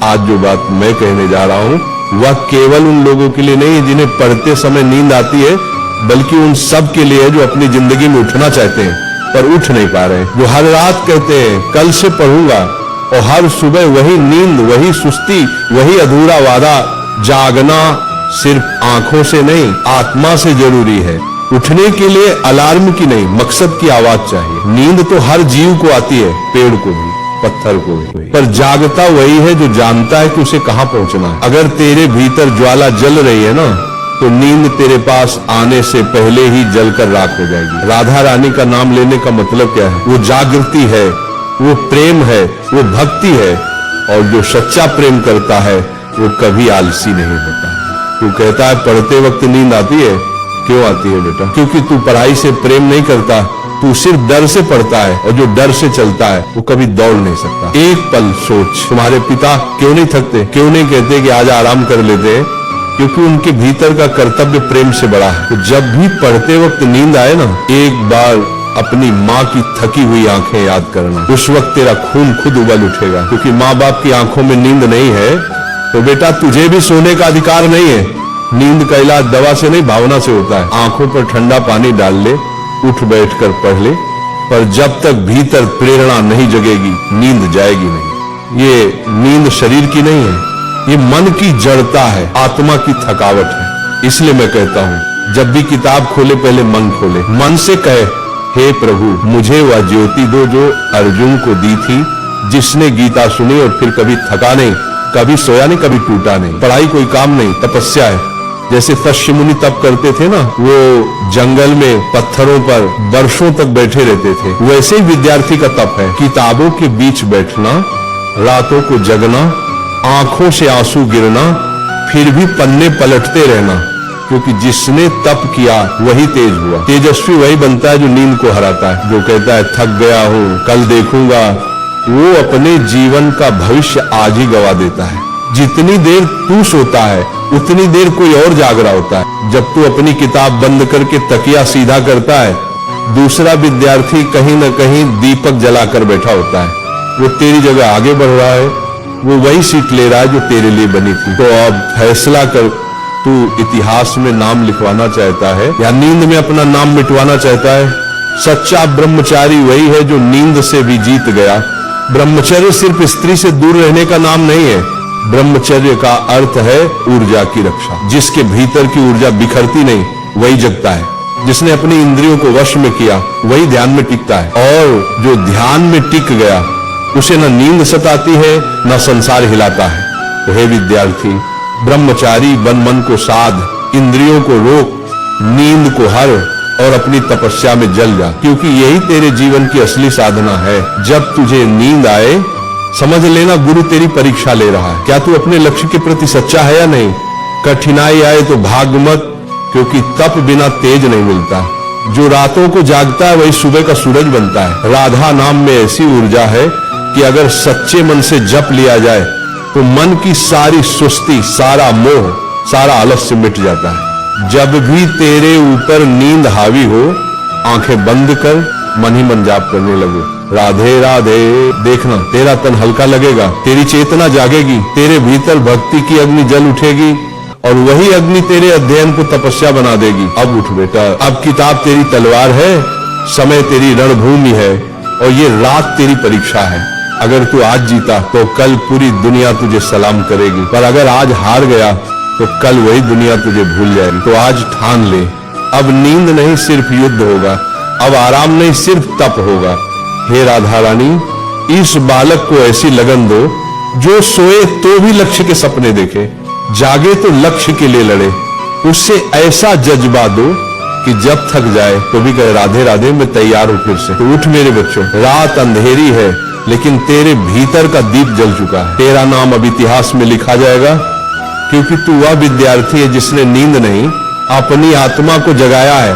आज जो बात मैं कहने जा रहा हूं वह केवल उन लोगों के लिए नहीं है जिन्हें पढ़ते समय नींद आती है, बल्कि उन सब के लिए है जो अपनी जिंदगी में उठना चाहते हैं पर उठ नहीं पा रहे, जो हर रात कहते हैं कल से पढ़ूंगा, और हर सुबह वही नींद, वही सुस्ती, वही अधूरा वादा। जागना सिर्फ आंखों से नहीं, आत्मा से जरूरी है। उठने के लिए अलार्म की नहीं, मकसद की आवाज चाहिए। नींद तो हर जीव को आती है, पेड़ को भी, पत्थर को भी, पर जागता वही है जो जानता है कि उसे कहां पहुंचना है। अगर तेरे भीतर ज्वाला जल रही है ना, तो नींद तेरे पास आने से पहले ही जलकर राख हो जाएगी। राधा रानी का नाम लेने का मतलब क्या है? वो जागृति है, वो प्रेम है, वो भक्ति है, और जो सच्चा प्रेम करता है वो कभी आलसी नहीं होता। तू कहता है पढ़ते वक्त नींद आती है, क्यों आती है बेटा? क्योंकि तू पढ़ाई से प्रेम नहीं करता, तू सिर्फ डर से पढ़ता है, और जो डर से चलता है वो कभी दौड़ नहीं सकता। एक पल सोच, तुम्हारे पिता क्यों नहीं थकते? क्यों नहीं कहते कि आज आराम कर लेते हैं? क्योंकि उनके भीतर का कर्तव्य प्रेम से बड़ा है। तो जब भी पढ़ते वक्त नींद आए ना, एक बार अपनी माँ की थकी हुई आंखें याद करना। उस वक्त तेरा खून खुद उबल उठेगा, क्योंकि माँ बाप की आंखों में नींद नहीं है तो बेटा तुझे भी सोने का अधिकार नहीं है। नींद का इलाज दवा से नहीं, भावना से होता है। आंखों पर ठंडा पानी डाल ले, उठ बैठकर पढ़ ले, पर जब तक भीतर प्रेरणा नहीं जगेगी नींद जाएगी नहीं। ये नींद शरीर की नहीं है, ये मन की जड़ता है, आत्मा की थकावट है। इसलिए मैं कहता हूं जब भी किताब खोले पहले मन खोले, मन से कहे हे प्रभु मुझे वह ज्योति दो जो अर्जुन को दी थी, जिसने गीता सुनी और फिर कभी थका नहीं, कभी सोया नहीं, कभी टूटा नहीं। पढ़ाई कोई काम नहीं, तपस्या है। जैसे तस्य मुनि तप करते थे ना, वो जंगल में पत्थरों पर वर्षों तक बैठे रहते थे, वैसे ही विद्यार्थी का तप है। किताबों के बीच बैठना, रातों को जगना, आंखों से आंसू गिरना, फिर भी पन्ने पलटते रहना, क्योंकि जिसने तप किया वही तेज हुआ। तेजस्वी वही बनता है जो नींद को हराता है, जो कहता है थक गया हूं, कल देखूंगा, वो अपने जीवन का भविष्य आज ही गवा देता है। जितनी देर तू सोता है उतनी देर कोई और जाग रहा होता है। जब तू अपनी किताब बंद करके तकिया सीधा करता है, दूसरा विद्यार्थी कहीं न कहीं दीपक जलाकर बैठा होता है, वो तेरी जगह आगे बढ़ रहा है, वो वही सीट ले रहा है जो तेरे लिए बनी थी। तो अब फैसला कर, तू इतिहास में नाम लिखवाना चाहता है या नींद में अपना नाम मिटवाना चाहता है? सच्चा ब्रह्मचारी वही है जो नींद से भी जीत गया। ब्रह्मचर्य सिर्फ स्त्री से दूर रहने का नाम नहीं है, ब्रह्मचर्य का अर्थ है ऊर्जा की रक्षा। जिसके भीतर की ऊर्जा बिखरती नहीं वही जगता है। जिसने अपनी इंद्रियों को वश में किया वही ध्यान में टिकता है, और जो ध्यान में टिक गया उसे न नींद सताती है न संसार हिलाता है। तो हे विद्यार्थी, ब्रह्मचारी बन, मन को साध, इंद्रियों को रोक, नींद को हर, और अपनी तपस्या में जल जा, क्योंकि यही तेरे जीवन की असली साधना है। जब तुझे नींद आए समझ लेना गुरु तेरी परीक्षा ले रहा है। क्या तू अपने लक्ष्य के प्रति सच्चा है या नहीं? कठिनाई आए तो भाग मत, क्योंकि तप बिना तेज नहीं मिलता। जो रातों को जागता है वही सुबह का सूरज बनता है। राधा नाम में ऐसी ऊर्जा है कि अगर सच्चे मन से जप लिया जाए तो मन की सारी सुस्ती, सारा मोह, सारा आलस्य मिट जाता है। जब भी तेरे ऊपर नींद हावी हो, आंखें बंद कर, मन ही मन जाप करने लगे, राधे राधे। देखना तेरा तन हल्का लगेगा, तेरी चेतना जागेगी, तेरे भीतर भक्ति की अग्नि जल उठेगी, और वही अग्नि तेरे अध्ययन को तपस्या बना देगी। अब उठ बेटा, अब किताब तेरी तलवार है, समय तेरी रणभूमि है, और ये रात तेरी परीक्षा है। अगर तू आज जीता तो कल पूरी दुनिया तुझे सलाम करेगी, पर अगर आज हार गया तो कल वही दुनिया तुझे भूल जाएगी। तो आज ठान ले, अब नींद नहीं सिर्फ युद्ध होगा, अब आराम नहीं सिर्फ तप होगा। हे राधा रानी, इस बालक को ऐसी लगन दो जो सोए तो भी लक्ष्य के सपने देखे, जागे तो लक्ष्य के लिए लड़े। उससे ऐसा जज्बा दो कि जब थक जाए तो भी कहे राधे राधे मैं तैयार हूं फिर से। तो उठ मेरे बच्चों, रात अंधेरी है लेकिन तेरे भीतर का दीप जल चुका है। तेरा नाम अब इतिहास में लिखा जाएगा, क्योंकि तू वह विद्यार्थी है जिसने नींद नहीं अपनी आत्मा को जगाया है।